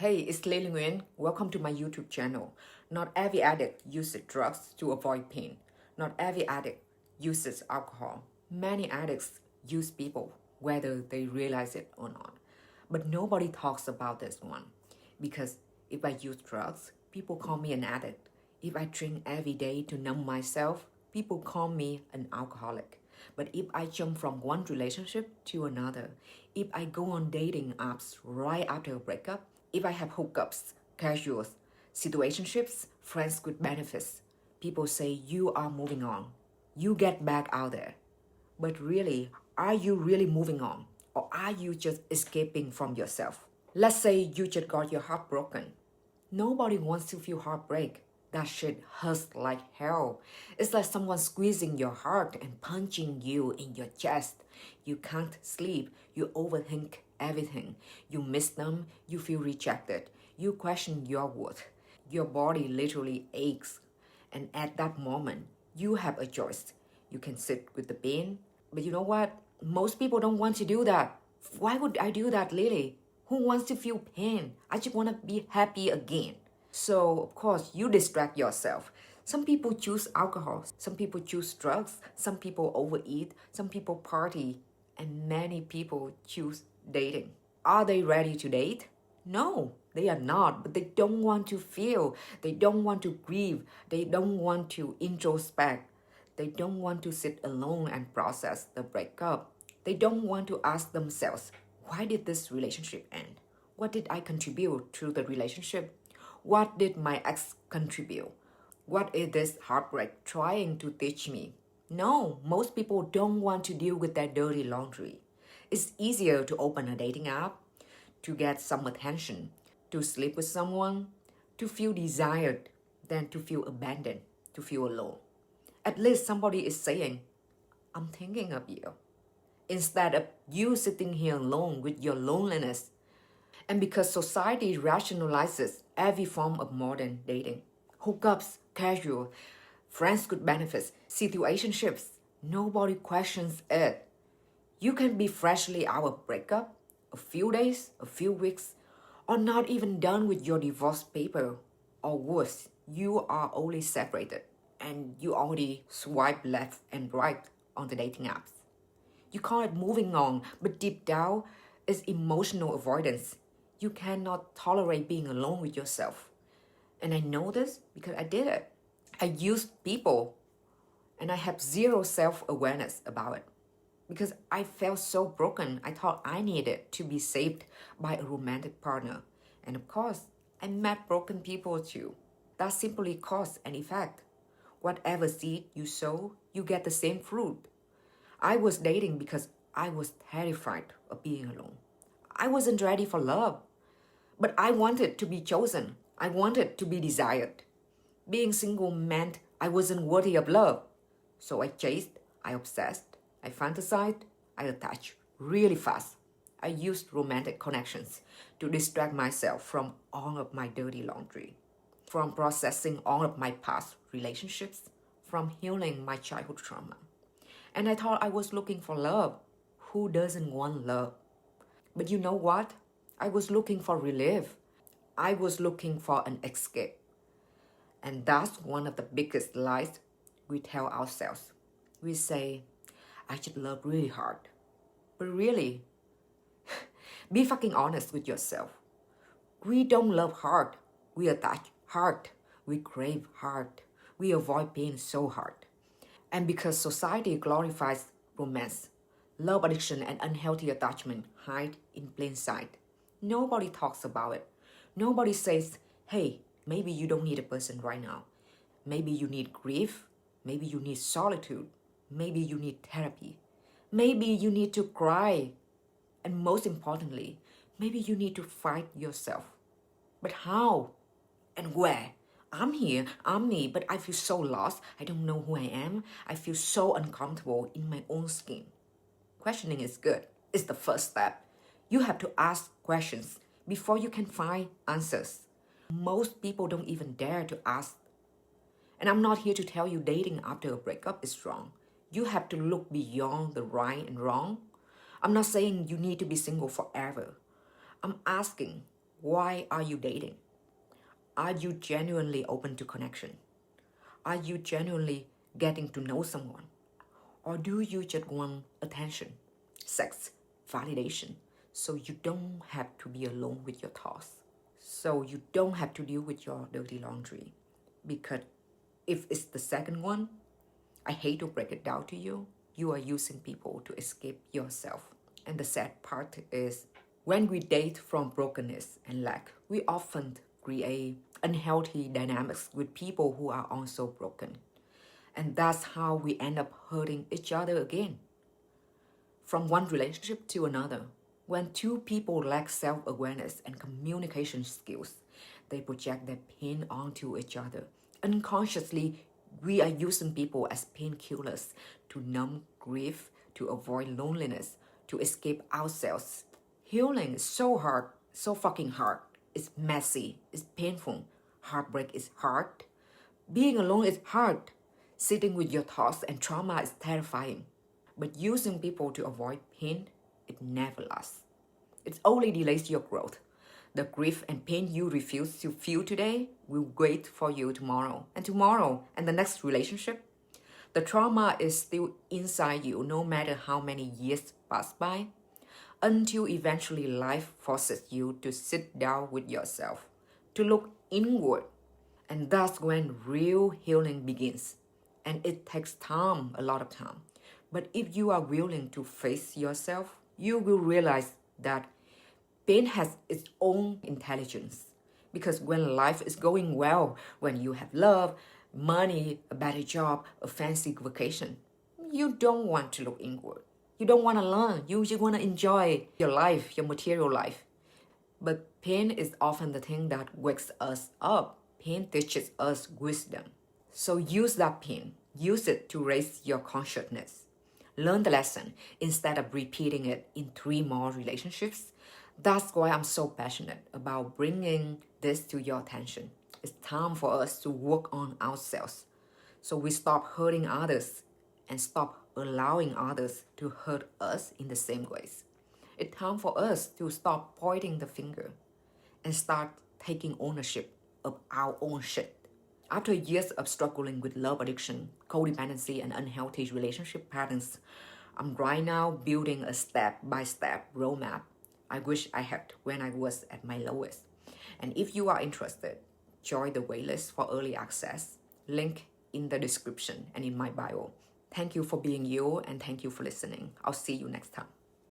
Hey, it's Lily Nguyen. Welcome to my YouTube channel. Not every addict uses drugs to avoid pain. Not every addict uses alcohol. Many addicts use people, whether they realize it or not. But nobody talks about this one. Because if I use drugs, people call me an addict. If I drink every day to numb myself, people call me an alcoholic. But if I jump from one relationship to another, if I go on dating apps right after a breakup, if I have hookups, casuals, situationships, friends with benefits, people say you are moving on. You get back out there. But really, are you really moving on? Or are you just escaping from yourself? Let's say you just got your heart broken. Nobody wants to feel heartbreak. That shit hurts like hell. It's like someone squeezing your heart and punching you in your chest. You can't sleep. You overthink everything. You miss them. You feel rejected. You question your worth. Your body literally aches. And at that moment, you have a choice. You can sit with the pain. But you know what? Most people don't want to do that. Why would I do that, Lily? Who wants to feel pain? I just want to be happy again. So, of course, you distract yourself. Some people choose alcohol, some people choose drugs, some people overeat, some people party, and many people choose dating. Are they ready to date? No, they are not, but they don't want to feel, they don't want to grieve, they don't want to introspect, they don't want to sit alone and process the breakup. They don't want to ask themselves, why did this relationship end? What did I contribute to the relationship? What did my ex contribute? What is this heartbreak trying to teach me? No, most people don't want to deal with their dirty laundry. It's easier to open a dating app, to get some attention, to sleep with someone, to feel desired, than to feel abandoned, to feel alone. At least somebody is saying, I'm thinking of you. Instead of you sitting here alone with your loneliness. And because society rationalizes every form of modern dating, hookups, casual, friends with benefits, situationships, nobody questions it. You can be freshly out of breakup, a few days, a few weeks, or not even done with your divorce paper. Or worse, you are only separated and you already swipe left and right on the dating apps. You call it moving on, but deep down, it's emotional avoidance. You cannot tolerate being alone with yourself. And I know this because I did it. I used people and I have zero self-awareness about it. Because I felt so broken, I thought I needed to be saved by a romantic partner. And of course, I met broken people too. That simply cause and effect. Whatever seed you sow, you get the same fruit. I was dating because I was terrified of being alone. I wasn't ready for love. But I wanted to be chosen. I wanted to be desired. Being single meant I wasn't worthy of love. So I chased, I obsessed, I fantasized, I attached really fast. I used romantic connections to distract myself from all of my dirty laundry, from processing all of my past relationships, from healing my childhood trauma. And I thought I was looking for love. Who doesn't want love? But you know what? I was looking for relief. I was looking for an escape. And that's one of the biggest lies we tell ourselves. We say, I should love really hard. But really, be fucking honest with yourself. We don't love hard. We attach hard. We crave hard. We avoid pain so hard. And because society glorifies romance, love addiction and unhealthy attachment hide in plain sight. Nobody talks about it. Nobody says, hey, maybe you don't need a person right now. Maybe you need grief. Maybe you need solitude. Maybe you need therapy. Maybe you need to cry. And most importantly, maybe you need to fight yourself. But how? And where? I'm here, I'm me, but I feel so lost. I don't know who I am. I feel so uncomfortable in my own skin. Questioning is good. It's the first step. You have to ask questions before you can find answers. Most people don't even dare to ask. And I'm not here to tell you dating after a breakup is wrong. You have to look beyond the right and wrong. I'm not saying you need to be single forever. I'm asking, Why are you dating? Are you genuinely open to connection? Are you genuinely getting to know someone? Or do you just want attention, sex, validation, so you don't have to be alone with your thoughts? So you don't have to deal with your dirty laundry? Because if it's the second one, I hate to break it down to you, you are using people to escape yourself. And the sad part is, when we date from brokenness and lack, we often create unhealthy dynamics with people who are also broken. And that's how we end up hurting each other again. From one relationship to another, when two people lack self-awareness and communication skills, they project their pain onto each other. Unconsciously, we are using people as painkillers to numb grief, to avoid loneliness, to escape ourselves. Healing is so hard, so fucking hard. It's messy, it's painful. Heartbreak is hard. Being alone is hard. Sitting with your thoughts and trauma is terrifying. But using people to avoid pain, it never lasts. It only delays your growth. The grief and pain you refuse to feel today will wait for you tomorrow, and the next relationship. The trauma is still inside you no matter how many years pass by, until eventually life forces you to sit down with yourself, to look inward. And that's when real healing begins. And it takes time, a lot of time. But if you are willing to face yourself, you will realize that pain has its own intelligence. Because when life is going well, when you have love, money, a better job, a fancy vacation, you don't want to look inward. You don't want to learn. You just want to enjoy your life, your material life. But pain is often the thing that wakes us up. Pain teaches us wisdom. So use that pain. Use it to raise your consciousness. Learn the lesson instead of repeating it in 3 more relationships. That's why I'm so passionate about bringing this to your attention. It's time for us to work on ourselves, so we stop hurting others and stop allowing others to hurt us in the same ways. It's time for us to stop pointing the finger and start taking ownership of our own shit. After years of struggling with love addiction, codependency, and unhealthy relationship patterns, I'm right now building a step-by-step roadmap I wish I had when I was at my lowest. And if you are interested, join the waitlist for early access. Link in the description and in my bio. Thank you for being you, and thank you for listening. I'll see you next time.